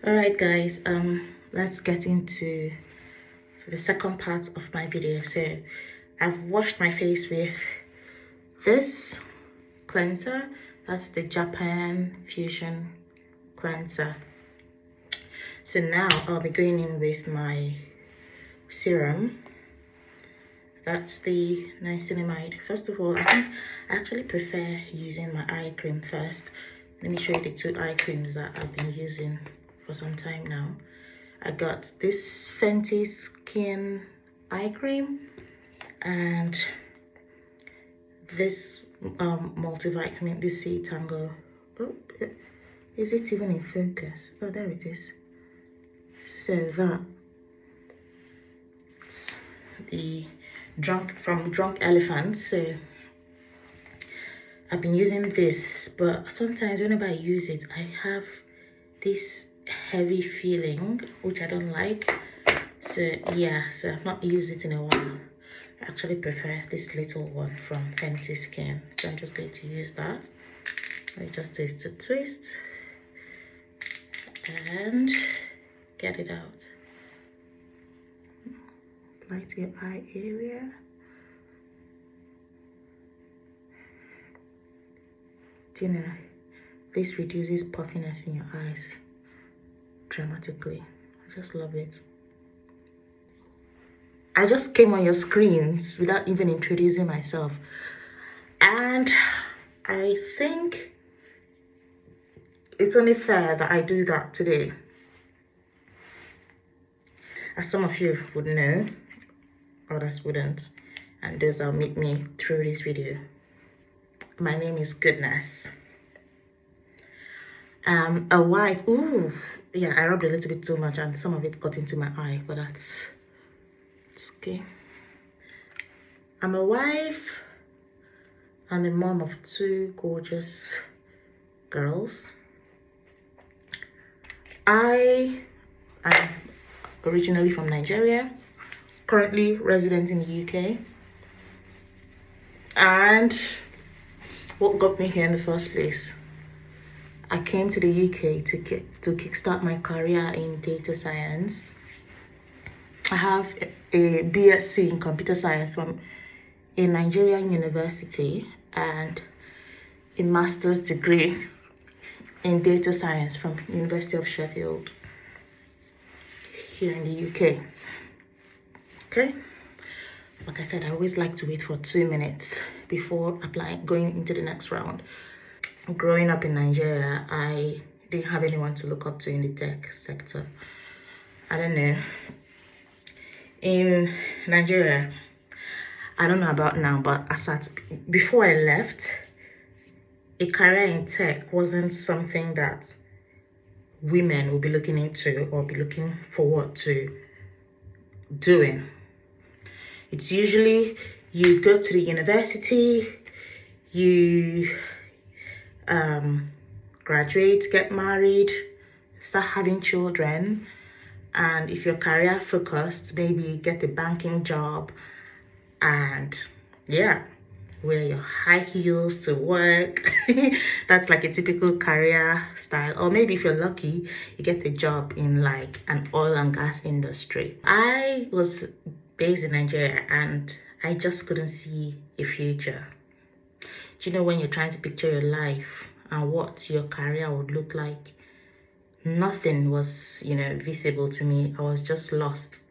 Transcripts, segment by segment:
All right, guys, let's get into the second part of my video. So I've washed my face with this cleanser. That's the Japan Fusion cleanser. So now I'll be going in with my serum. That's the niacinamide. First of all, I actually prefer using my eye cream first. Let me show you the two eye creams that I've been using for some time now. I got this Fenty Skin eye cream and this multivitamin, this C Tango. Oh, is it even in focus? Oh, there it is. So that's the Drunk Elephant. So I've been using this, but sometimes whenever I use it, I have this heavy feeling which I don't like. So yeah, so I've not used it in a while. I actually prefer this little one from Fenty Skin, so I'm just going to use that. I just twist and get it out. Apply to your eye area. Do you know, this reduces puffiness in your eyes dramatically. I just love it. I just came on your screens without even introducing myself, and I think it's only fair that I do that today. As some of you would know, others wouldn't, and those that will meet me through this video. My name is Goodness. A wife. Ooh, yeah, I rubbed a little bit too much and some of it got into my eye, but it's okay. I'm a wife and a mom of two gorgeous girls. I am originally from Nigeria, currently resident in the UK. And what got me here in the first place? I came to the UK to kickstart my career in data science. I have a BSc in computer science from a Nigerian university and a master's degree in data science from University of Sheffield here in the UK. Okay, like I said, I always like to wait for 2 minutes before going into the next round. Growing up in Nigeria, I didn't have anyone to look up to in the tech sector. I don't know. In Nigeria, I don't know about now, but before I left, a career in tech wasn't something that women would be looking into or be looking forward to doing. It's usually you go to the university, you graduate, get married, start having children, and if you're career focused, maybe get a banking job and yeah, wear your high heels to work. That's like a typical career style. Or maybe if you're lucky, you get a job in like an oil and gas industry. I was based in Nigeria and I just couldn't see a future. Do you know, when you're trying to picture your life and what your career would look like, nothing was, visible to me. I was just lost.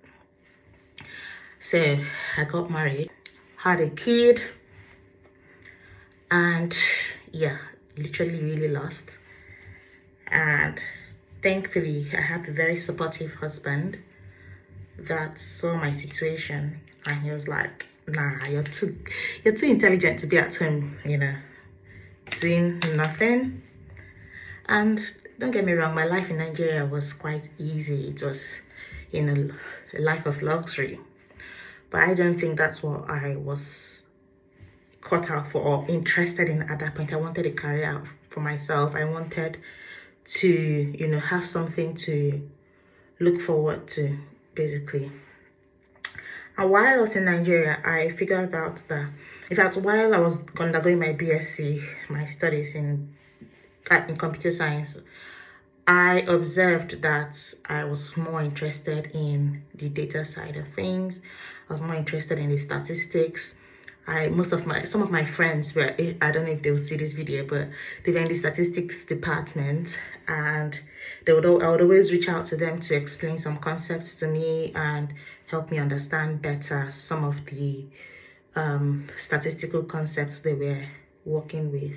So I got married, had a kid, and yeah, literally really lost. And thankfully, I have a very supportive husband that saw my situation, and he was like, nah, you're too intelligent to be at home, doing nothing. And don't get me wrong, my life in Nigeria was quite easy. It was, a life of luxury. But I don't think that's what I was cut out for or interested in at that point. I wanted a career for myself. I wanted to, have something to look forward to, basically. And while I was in Nigeria, I figured out that, in fact, while I was undergoing my BSc, my studies in computer science, I observed that I was more interested in the data side of things. I was more interested in the statistics. Some of my friends were, I don't know if they'll see this video, but they were in the statistics department, and I would always reach out to them to explain some concepts to me and help me understand better some of the statistical concepts they were working with.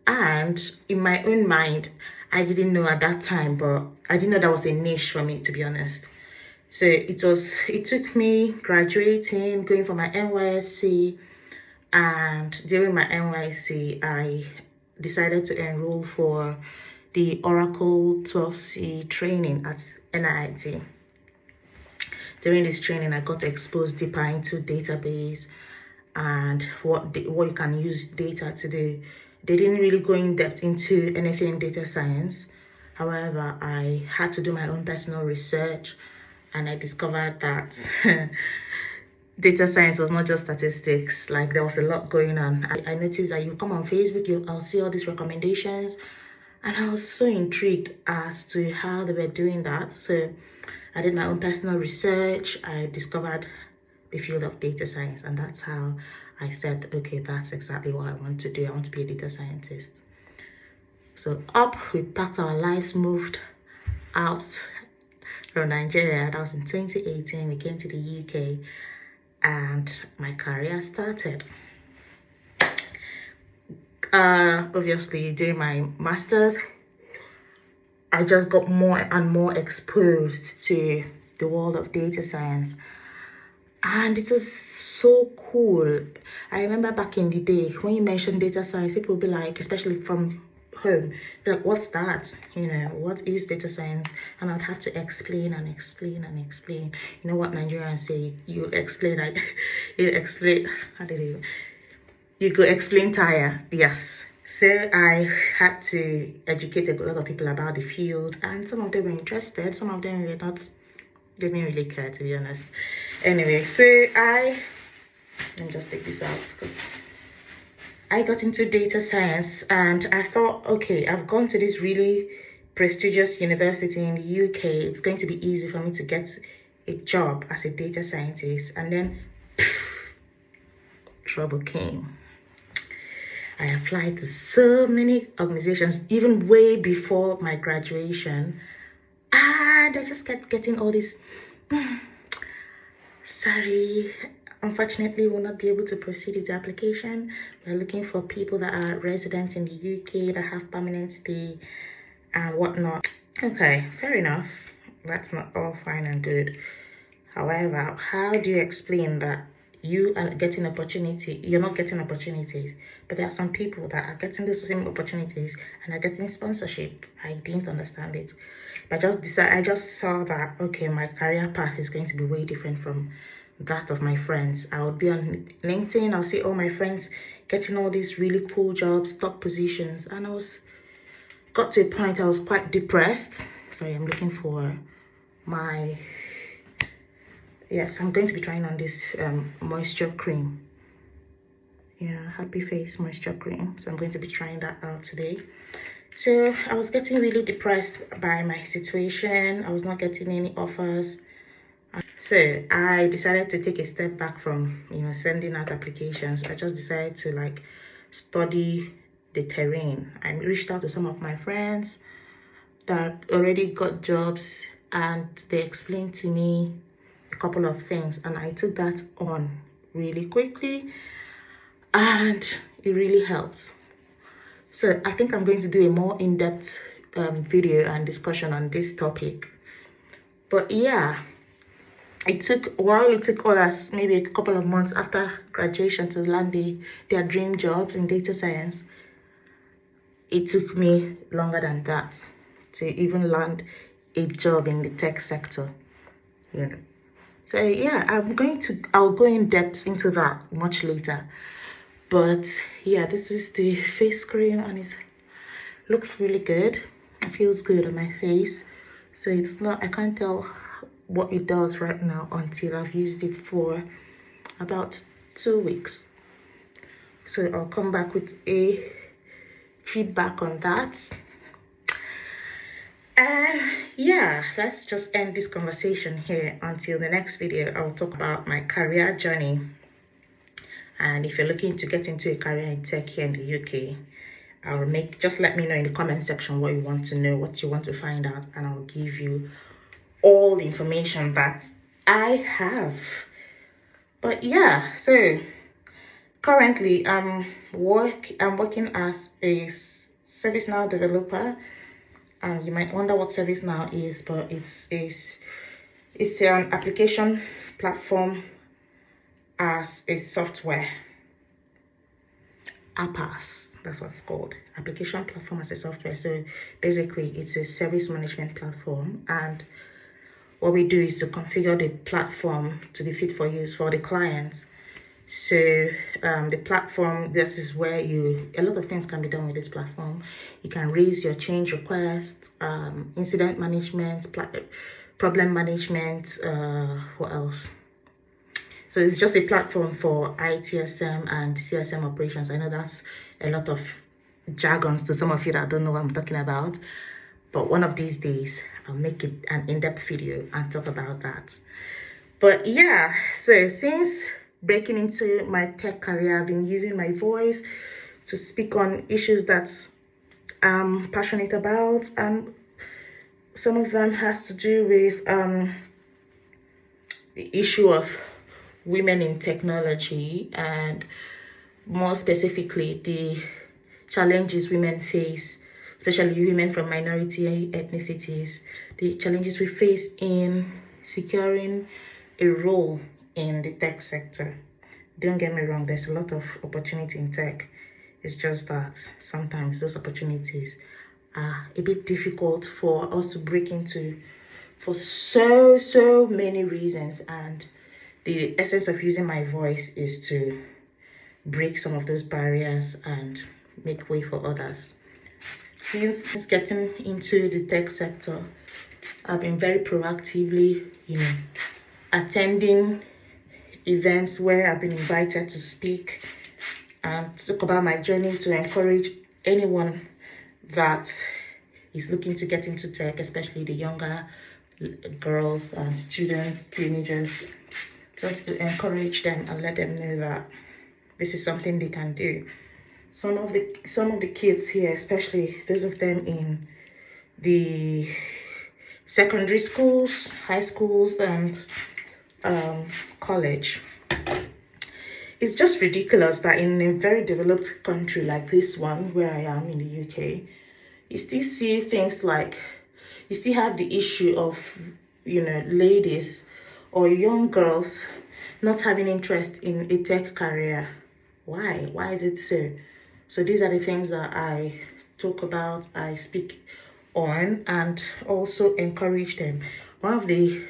And in my own mind, I didn't know at that time, but I didn't know that was a niche for me, to be honest. So it took me graduating, going for my NYSC, and during my NYSC, I decided to enroll for the Oracle 12C training at NIT. During this training, I got exposed deeper into database and what you can use data to do. They didn't really go in depth into anything in data science. However, I had to do my own personal research, and I discovered that data science was not just statistics. Like, there was a lot going on. I noticed that you come on Facebook, I'll see all these recommendations, and I was so intrigued as to how they were doing that. So I did my own personal research. I discovered the field of data science, and that's how I said, okay, that's exactly what I want to do. I want to be a data scientist. So up we packed our lives, moved out from Nigeria. That was in 2018. We came to the UK, and my career started. Obviously, during my master's, I just got more and more exposed to the world of data science, and it was so cool. I remember back in the day when you mentioned data science, people would be like, especially from home, like, what's that? What is data science? And I'd have to explain and explain and explain. You know what Nigerians say? You explain, how did you go explain tire? Yes. So I had to educate a lot of people about the field, and some of them were interested, some of them were not. They didn't really care, to be honest. Anyway, so let me just take this out, because I got into data science, and I thought, okay, I've gone to this really prestigious university in the UK. It's going to be easy for me to get a job as a data scientist. And then trouble came. I applied to so many organizations, even way before my graduation, and I just kept getting all this, sorry, unfortunately will not be able to proceed with the application. We're looking for people that are residents in the UK, that have permanent stay and whatnot. Okay, fair enough. That's not all fine and good. However, how do you explain that you are getting opportunity, you're not getting opportunities, but there are some people that are getting the same opportunities and are getting sponsorship? I didn't understand it. But I just saw that, okay, my career path is going to be way different from that of my friends. I would be on LinkedIn, I'll see all my friends getting all these really cool jobs, top positions, and got to a point I was quite depressed. Sorry, I'm looking for my, yes, I'm going to be trying on this moisture cream. Yeah, Happy Face moisture cream. So I'm going to be trying that out today. So I was getting really depressed by my situation. I was not getting any offers. So I decided to take a step back from, sending out applications. I just decided to study the terrain. I reached out to some of my friends that already got jobs, and they explained to me a couple of things, and I took that on really quickly, and it really helped. So I think I'm going to do a more in-depth video and discussion on this topic. But yeah, it took others maybe a couple of months after graduation to land their dream jobs in data science. It took me longer than that to even land a job in the tech sector. So yeah, I'll go in depth into that much later. But yeah, this is the face cream, and it looks really good. It feels good on my face. So I can't tell what it does right now until I've used it for about 2 weeks. So I'll come back with a feedback on that. And yeah, let's just end this conversation here. Until the next video, I'll talk about my career journey. And if you're looking to get into a career in tech here in the UK, just let me know in the comment section what you want to know, what you want to find out, and I'll give you all the information that I have. But yeah, so currently I'm working as a ServiceNow developer. And you might wonder what ServiceNow is, but it's an application platform as a software. APaaS, that's what it's called, application platform as a software. So basically it's a service management platform, and what we do is to configure the platform to be fit for use for the clients. So the platform, this is where a lot of things can be done with this platform. You can raise your change requests, incident management, problem management, what else? So it's just a platform for ITSM and CSM operations. I know that's a lot of jargons to some of you that don't know what I'm talking about, but one of these days I'll make it an in-depth video and talk about that. But yeah, so since breaking into my tech career, I've been using my voice to speak on issues that I'm passionate about, and some of them has to do with the issue of women in technology, and more specifically the challenges women face, especially women from minority ethnicities, the challenges we face in securing a role in the tech sector. Don't get me wrong, there's a lot of opportunity in tech. It's just that sometimes those opportunities are a bit difficult for us to break into for so many reasons, and the essence of using my voice is to break some of those barriers and make way for others. Since getting into the tech sector, I've been very proactively, attending events where I've been invited to speak and talk about my journey, to encourage anyone that is looking to get into tech, especially the younger girls and students, teenagers, just to encourage them and let them know that this is something they can do. Some of the kids here, especially those of them in the secondary schools, high schools, and college, it's just ridiculous that in a very developed country like this one, where I am in the UK, you still see things like, you still have the issue of, ladies or young girls not having interest in a tech career. Why is it so? So these are the things that I talk about, I speak on, and also encourage them. One of the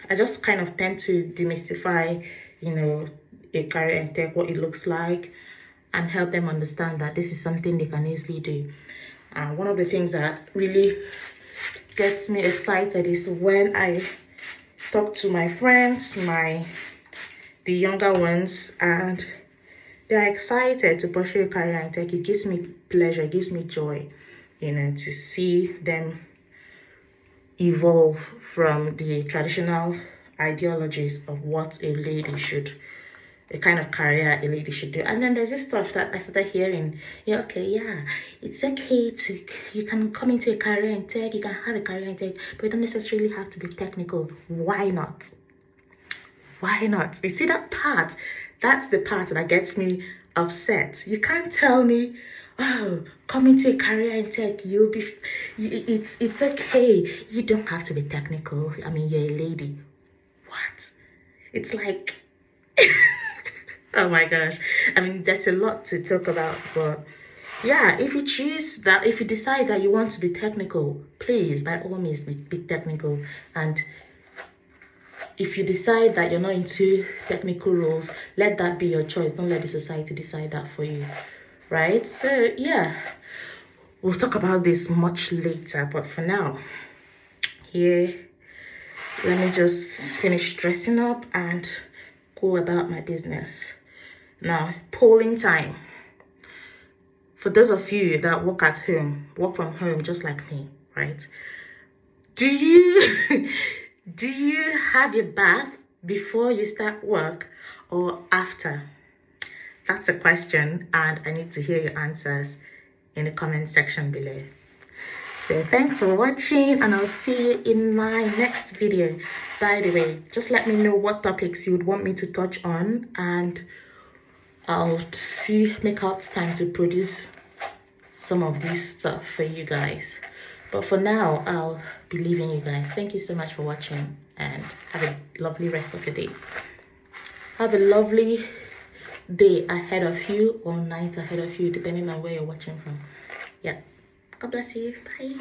I just kind of tend to demystify, a career in tech, what it looks like, and help them understand that this is something they can easily do. And one of the things that really gets me excited is when I talk to my friends, the younger ones, and they're excited to pursue a career in tech. It gives me pleasure, it gives me joy, to see them evolve from the traditional ideologies of what a kind of career a lady should do. And then there's this stuff that I started hearing, it's okay you can come into a career in tech, you can have a career in tech, but you don't necessarily have to be technical. Why not? You see that part? That's the part that gets me upset. You can't tell me, oh, come into a career in tech, it's okay, you don't have to be technical. I mean, you're a lady. What? It's like oh my gosh, I mean, that's a lot to talk about. But yeah, if you decide that you want to be technical, please, by all means, be technical. And if you decide that you're not into technical roles, let that be your choice. Don't let the society decide that for you, right? So yeah, we'll talk about this much later, but for now, here, let me just finish dressing up and go about my business. Now, polling time. for those of you that work at home, work from home just like me, right? Do you do you have your bath before you start work or after? That's a question, and I need to hear your answers in the comment section below. So thanks for watching, and I'll see you in my next video. By the way, just let me know what topics you would want me to touch on, and I'll make out time to produce some of this stuff for you guys. But for now, I'll be leaving you guys. Thank you so much for watching, and have a lovely rest of your day. Have a lovely day ahead of you, or night ahead of you, depending on where you're watching from. Yeah. God bless you. Bye.